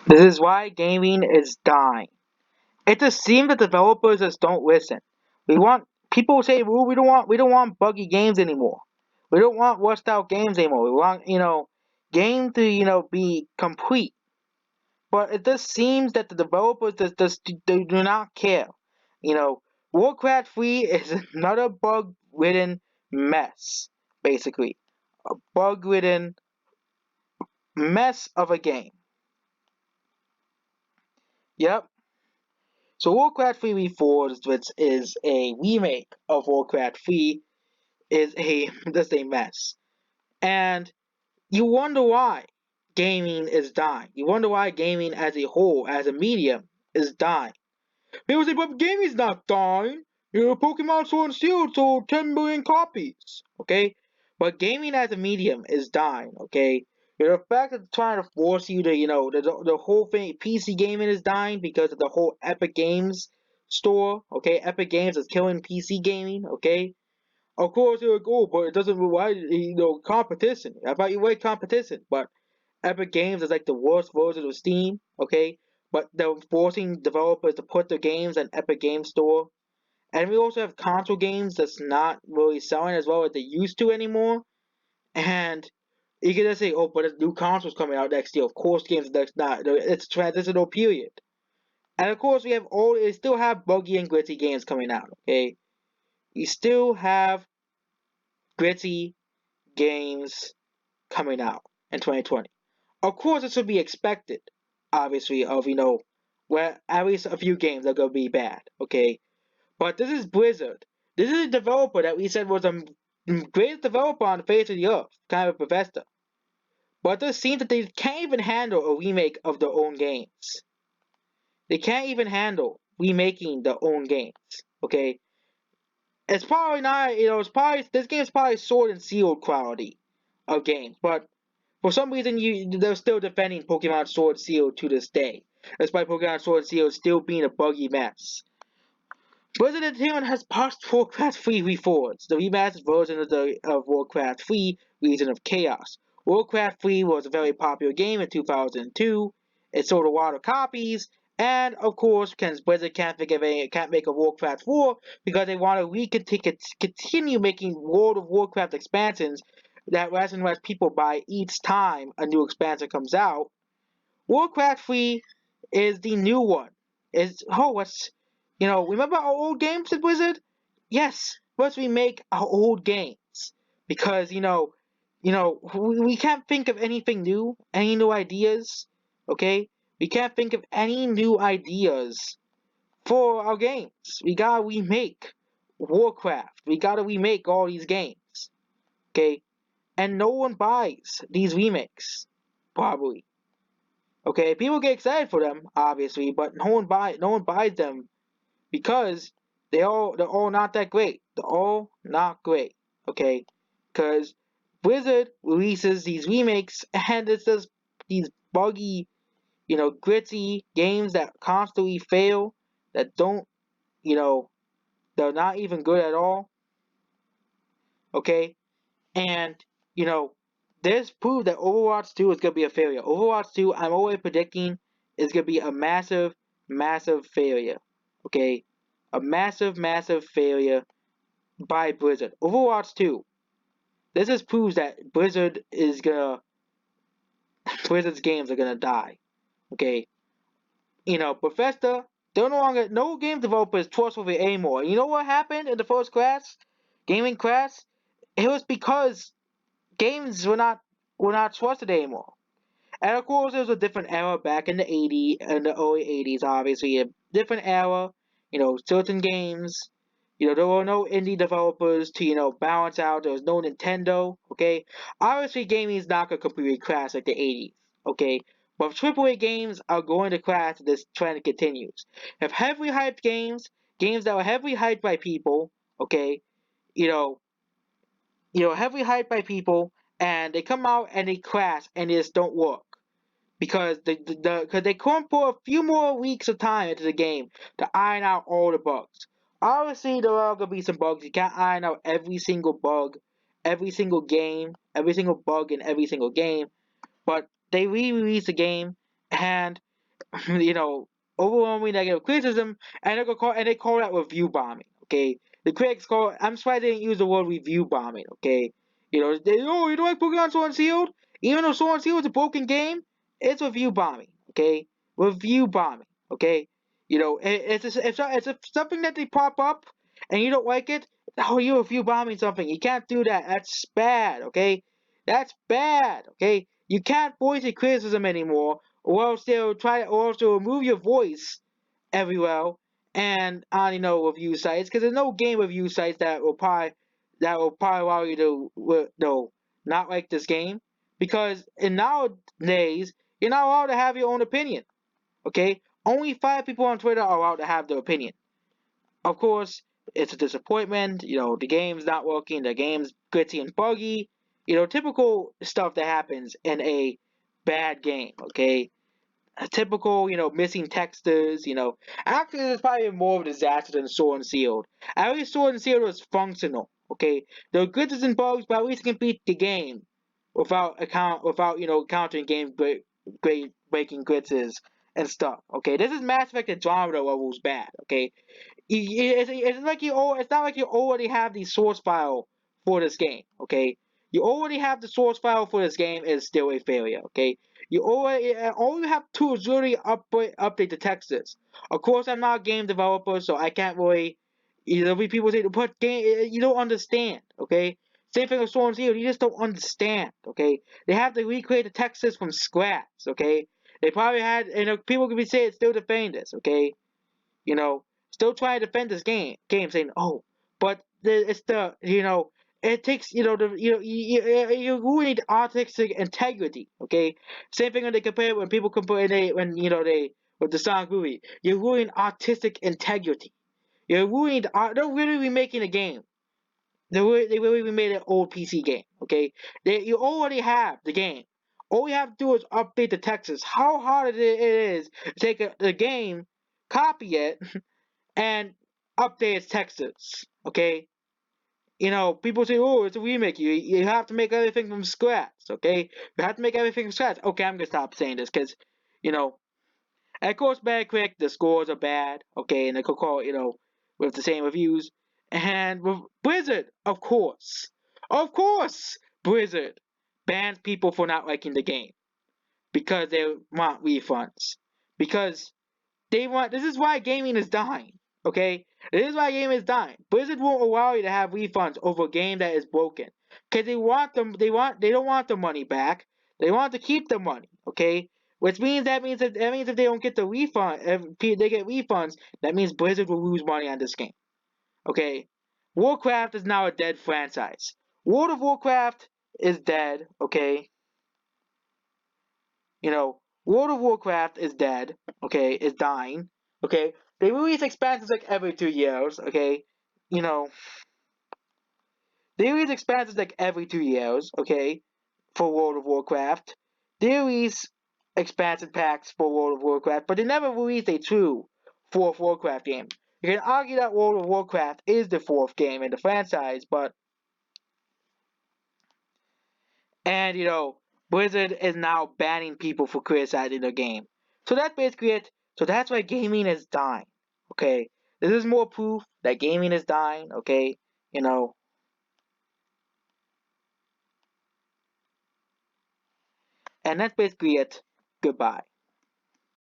This is why gaming is dying. It just seems that developers just don't listen. We want people say, well, we don't want buggy games anymore. We don't want rushed out games anymore. We want game to be complete. But it just seems that the developers just they do not care. You know, Warcraft 3 is another bug-ridden mess, basically a bug-ridden mess of a game. Yep. So Warcraft 3 Reforged, which is a remake of Warcraft 3, is a just a mess. And you wonder why gaming is dying. You wonder why gaming as a whole, as a medium, is dying. People say, but gaming's not dying. Pokemon Sword and Shield sold 10 million copies. Okay? But gaming as a medium is dying. Okay? The fact that they're trying to force you to, the whole thing, PC gaming is dying because of the whole Epic Games store. Okay? Epic Games is killing PC gaming. Okay? Of course, they're like, oh, but it doesn't, why, competition. I thought you like competition, but Epic Games is like the worst version of Steam, okay? But they're forcing developers to put their games in Epic Games Store. And we also have console games that's not really selling as well as they used to anymore. And you can just say, oh, but a new console's coming out next year. Of course, games that's not. It's a transitional period. And of course, we still have buggy and gritty games coming out, okay? We still have gritty games coming out in 2020. Of course, it should be expected, obviously, of, where at least a few games are going to be bad, okay? But this is Blizzard. This is a developer that we said was the greatest developer on the face of the earth, kind of Bethesda. But it seems that they can't even handle a remake of their own games. They can't even handle remaking their own games, okay? It's probably not, this game's probably sword and shield quality of games, but for some reason, they're still defending Pokemon Sword and Shield to this day, despite Pokemon Sword and Shield still being a buggy mess. Blizzard Entertainment has pushed Warcraft 3 Reforged, the remastered version of Warcraft 3, Region of Chaos. Warcraft 3 was a very popular game in 2002. It sold a lot of copies, and of course, Blizzard can't make a Warcraft 4 because they want to continue making World of Warcraft expansions that less and less people buy each time a new expansion comes out. Warcraft 3 is the new one. Remember our old games at Blizzard? Yes, let's remake our old games because we can't think of anything new, any new ideas. Okay, we can't think of any new ideas for our games. We gotta remake Warcraft. We gotta remake all these games. Okay, and no one buys these remakes, probably. Okay, people get excited for them, obviously, but no one buys them because they're all not that great. They're all not great. Okay, because Blizzard releases these remakes and it's just these buggy, gritty games that constantly fail, that don't, you know, they're not even good at all. Okay, and, you know, this proved that Overwatch 2 is going to be a failure. Overwatch 2, I'm already predicting, is going to be a massive, massive failure. Okay? A massive, massive failure by Blizzard. Overwatch 2. This just proves that Blizzard's games are going to die. Okay? Bethesda, no game developer is trustworthy anymore. You know what happened in the first crash? Gaming crash? It was because games were not trusted anymore. And of course, there was a different era back in the early 80s, obviously a different era. Certain games, there were no indie developers to balance out. There was no Nintendo. Okay, obviously, gaming is not gonna completely crash like the 80s. Okay, but AAA games are going to crash if this trend continues. If heavily hyped games that were heavily hyped by people, okay, you know, heavily hyped by people, and they come out and they crash and they just don't work because they couldn't put a few more weeks of time into the game to iron out all the bugs. Obviously, there are gonna be some bugs. You can't iron out every single bug, every single game, every single bug in every single game. But they re-released the game, and you know, overwhelming negative criticism, and they call that review bombing. Okay, the critics call. I'm surprised they didn't use the word review bombing. Okay, you don't like Pokemon Sword and Shield, even though Sword and Shield is a broken game, it's review bombing. Okay, review bombing. Okay, it's something that they pop up, and you don't like it. Oh, you review bombing something. You can't do that. That's bad. Okay, that's bad. Okay, you can't voice a criticism anymore, or else they'll remove your voice everywhere and on review sites, because there's no game review sites that will probably allow you to no not like this game, because in nowadays you're not allowed to have your own opinion. Okay, only 5 people on Twitter are allowed to have their opinion. Of course, it's a disappointment. The game's not working. The game's gritty and buggy. Typical stuff that happens in a bad game. Okay, a typical, missing textures. Actually, it's probably more of a disaster than Sword and Shield. At least Sword and Shield was functional. Okay, there are glitches and bugs, but at least it can beat the game without countering game great breaking glitches and stuff. Okay, this is Mass Effect Andromeda levels bad. Okay, it's not like you already have the source file for this game. Okay, you already have the source file for this game is still a failure. Okay, all you have to do is really update the textures. Of course, I'm not a game developer, so I can't really. There'll be people say, "But game, you don't understand." Okay, same thing with Sword and Shield. You just don't understand. Okay, they have to recreate the textures from scratch. Okay, they probably had, people could be saying still defending this. Okay, you know, still trying to defend this game saying, oh, but it's it takes, you really need artistic integrity, okay? Same thing when people compare, with the Sonic movie, you ruin artistic integrity. You ruined, they're really remaking a game. They really remade an old PC game, okay? You already have the game. All you have to do is update the textures. How hard it is to take the game, copy it, and update its textures. Okay, people say, "Oh, it's a remake. You have to make everything from scratch." Okay, you have to make everything from scratch. Okay, I'm gonna stop saying this because, you know, and of course, Metacritic, the scores are bad. Okay, and they could call with the same reviews. And with Blizzard, of course, Blizzard bans people for not liking the game because they want refunds. Because this is why gaming is dying. Okay? This is why gaming is dying. Blizzard won't allow you to have refunds over a game that is broken. Because they don't want the money back. They want to keep the money. Okay? That means if they don't get the refund, if they get refunds, that means Blizzard will lose money on this game. Okay? Warcraft is now a dead franchise. World of Warcraft is dead. Okay? World of Warcraft is dead, okay, is dying, okay? They release expansions like every 2 years, okay? You know, they release expansions like every 2 years, okay, for World of Warcraft. They release expansion packs for World of Warcraft, but they never release a true fourth Warcraft game. You can argue that World of Warcraft is the fourth game in the franchise, but and Blizzard is now banning people for criticizing their game. So that's basically it. So that's why gaming is dying. Okay. This is more proof that gaming is dying, okay? You know. And that's basically it. Goodbye.